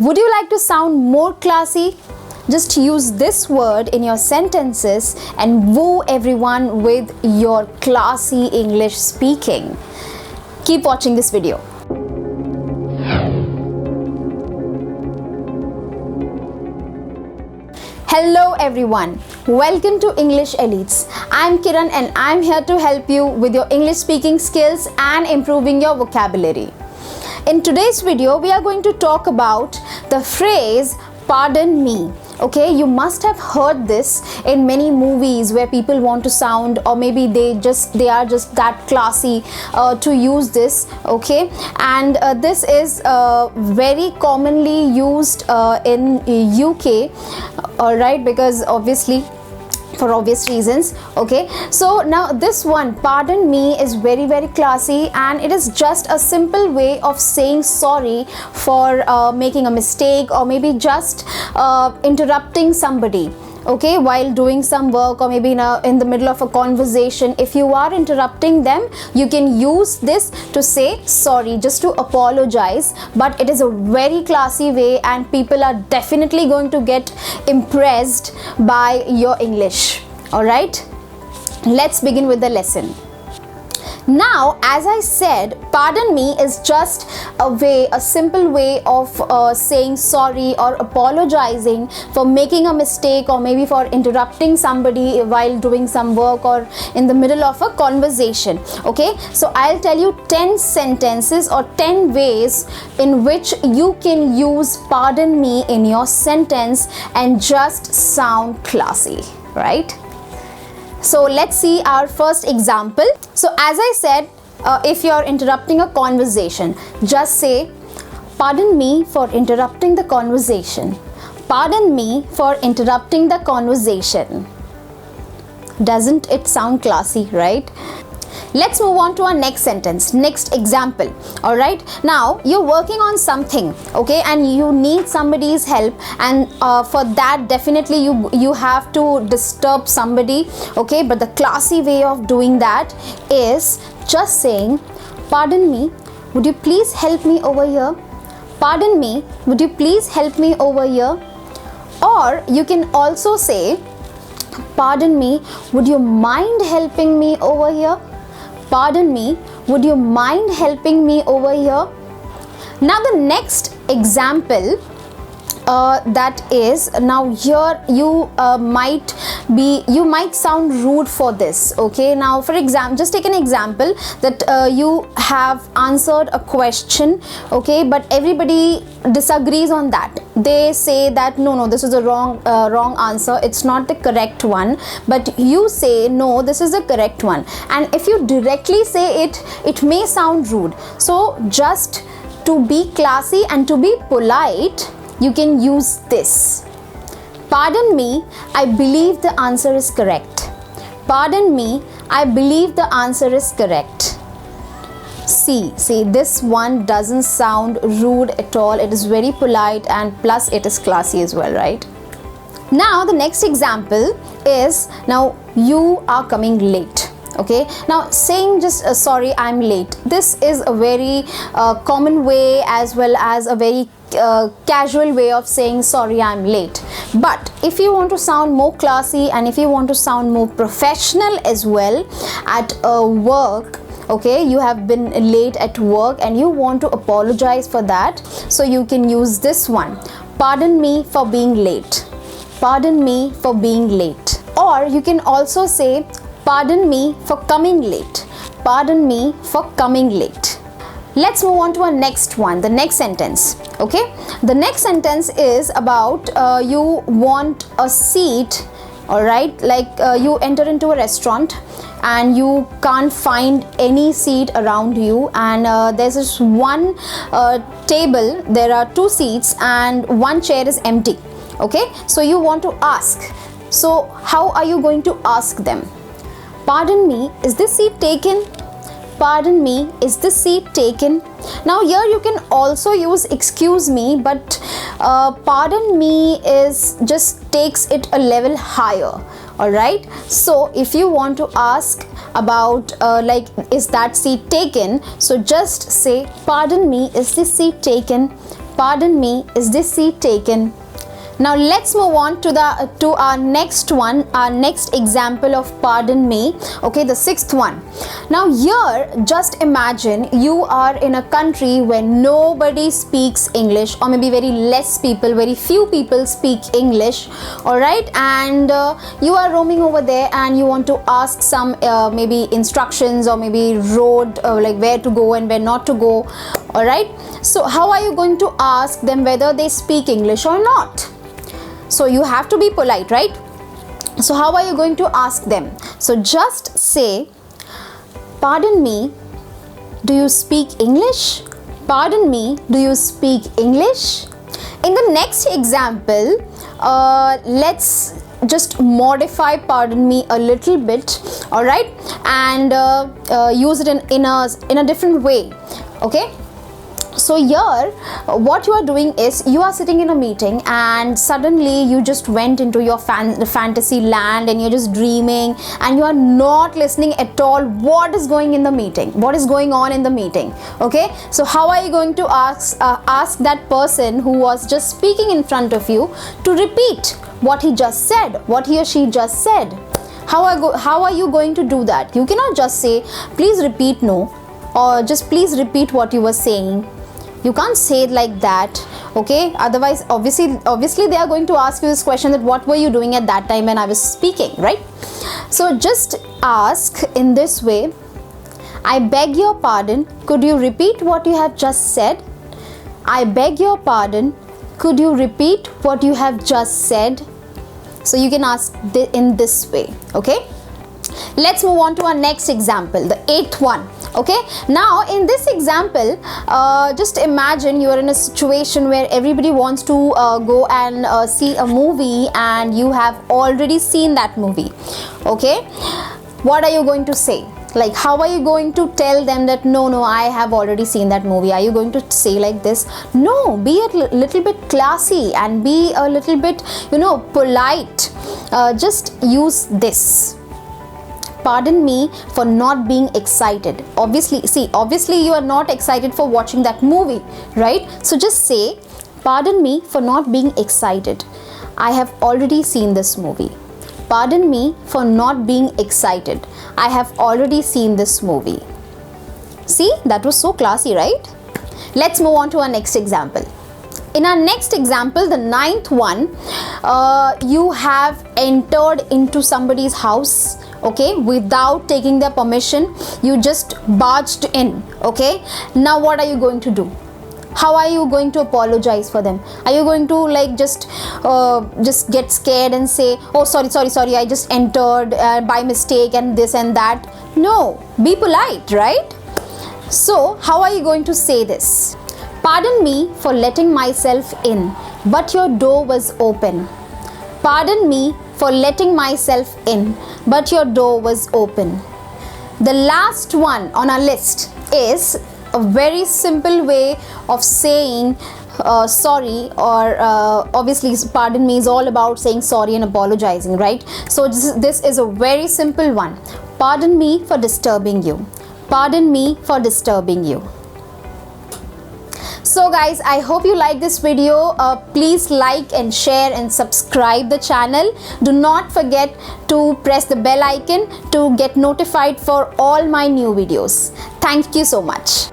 Would you like to sound more classy? Just use this word in your sentences and woo everyone with your classy English speaking. Keep watching this video. Hello everyone, welcome to English Elites. I'm Kiran and I'm here to help you with your English speaking skills and improving your vocabulary. In today's video, we are going to talk about the phrase pardon me. Okay, you must have heard this in many movies where people want to sound, or maybe they are just that classy to use this. Okay, and this is very commonly used in UK, all right, because obviously for obvious reasons. Okay, so now this one, pardon me, is very classy, and it is just a simple way of saying sorry for making a mistake, or maybe just interrupting somebody, okay, while doing some work, or maybe in the middle of a conversation. If you are interrupting them, you can use this to say sorry, just to apologize. But it is a very classy way, and people are definitely going to get impressed by your English. All right, let's begin with the lesson. Now, as I said, pardon me is just a simple way of saying sorry or apologizing for making a mistake, or maybe for interrupting somebody while doing some work or in the middle of a conversation. Okay, so I'll tell you 10 sentences or 10 ways in which you can use pardon me in your sentence and just sound classy, right? So let's see our first example. So as I said, if you're interrupting a conversation, just say, pardon me for interrupting the conversation. Pardon me for interrupting the conversation. Doesn't it sound classy, right? Let's move on to our next sentence, next example. All right, now you're working on something, okay, and you need somebody's help, and for that definitely you have to disturb somebody, okay. But the classy way of doing that is just saying, pardon me, would you please help me over here? Pardon me, would you please help me over here? Or you can also say, pardon me, would you mind helping me over here? Pardon me, would you mind helping me over here? Now the next example, that is, now here you might sound rude for this. Okay, now for example, just take an example that you have answered a question, okay, but everybody disagrees on that. They say that no, this is a wrong answer, it's not the correct one, but you say no, this is the correct one. And if you directly say it, it may sound rude. So just to be classy and to be polite, you can use this. Pardon me, I believe the answer is correct. Pardon me, I believe the answer is correct. See, this one doesn't sound rude at all. It is very polite, and plus it is classy as well, right? Now the next example is, now you are coming late. Okay, now saying just sorry, I'm late. This is a very common way, as well as a very casual way of saying sorry, I'm late. But if you want to sound more classy, and if you want to sound more professional as well at work, okay, you have been late at work and you want to apologize for that, so you can use this one. Pardon me for being late. Pardon me for being late. Or you can also say, pardon me for coming late. Pardon me for coming late. Let's move on to our next one, the next sentence. Okay, the next sentence is about you want a seat. All right, like you enter into a restaurant and you can't find any seat around you, and there's this one table, there are 2 seats and 1 chair is empty. Okay, so you want to ask. So how are you going to ask them? Pardon me, is this seat taken? Pardon me, is this seat taken? Now here you can also use excuse me, but pardon me is just takes it a level higher. All right, so if you want to ask about like, is that seat taken, so just say, pardon me, is this seat taken? Pardon me, is this seat taken? Now let's move on to our next one, our next example of pardon me. Okay, the sixth one. Now here, just imagine you are in a country where nobody speaks English, or maybe very few people speak English. All right, and you are roaming over there and you want to ask some maybe instructions, or maybe road, like where to go and where not to go. All right, so how are you going to ask them whether they speak English or not? So you have to be polite, right? So how are you going to ask them? So just say, pardon me, do you speak English? Pardon me, do you speak English? In the next example, let's just modify pardon me a little bit, all right, and use it in a different way. Okay, so here what you are doing is, you are sitting in a meeting and suddenly you just went into your fantasy land and you're just dreaming and you are not listening at all what is going on in the meeting. Okay, so how are you going to ask that person who was just speaking in front of you to repeat what he just said, what he or she just said? How are you going to do that? You cannot just say, please repeat, no, or just please repeat what you were saying. You can't say it like that. Okay, otherwise obviously they are going to ask you this question, that what were you doing at that time when I was speaking, right? So just ask in this way, I beg your pardon, could you repeat what you have just said? I beg your pardon, could you repeat what you have just said? So you can ask in this way. Okay, let's move on to our next example, the eighth one. Okay, now in this example, just imagine you are in a situation where everybody wants to go and see a movie, and you have already seen that movie. Okay, what are you going to say? Like, how are you going to tell them that no, I have already seen that movie? Are you going to say like this? No, be a little bit classy and be a little bit, polite. Just use this. Pardon me for not being excited. Obviously you are not excited for watching that movie, right? So just say, pardon me for not being excited. I have already seen this movie. Pardon me for not being excited. I have already seen this movie. See, that was so classy, right? Let's move on to our next example. In our next example, the ninth one, you have entered into somebody's house, okay, without taking their permission. You just barged in. Okay, now what are you going to do? How are you going to apologize for them? Are you going to like just get scared and say, oh sorry, I just entered by mistake and this and that? No, be polite, right? So how are you going to say this? Pardon me for letting myself in, but your door was open. Pardon me for letting myself in, but your door was open. The last one on our list is a very simple way of saying sorry, or obviously pardon me is all about saying sorry and apologizing, right? So this is a very simple one. Pardon me for disturbing you. Pardon me for disturbing you. So guys, I hope you like this video. Please like and share and subscribe the channel. Do not forget to press the bell icon to get notified for all my new videos. Thank you so much.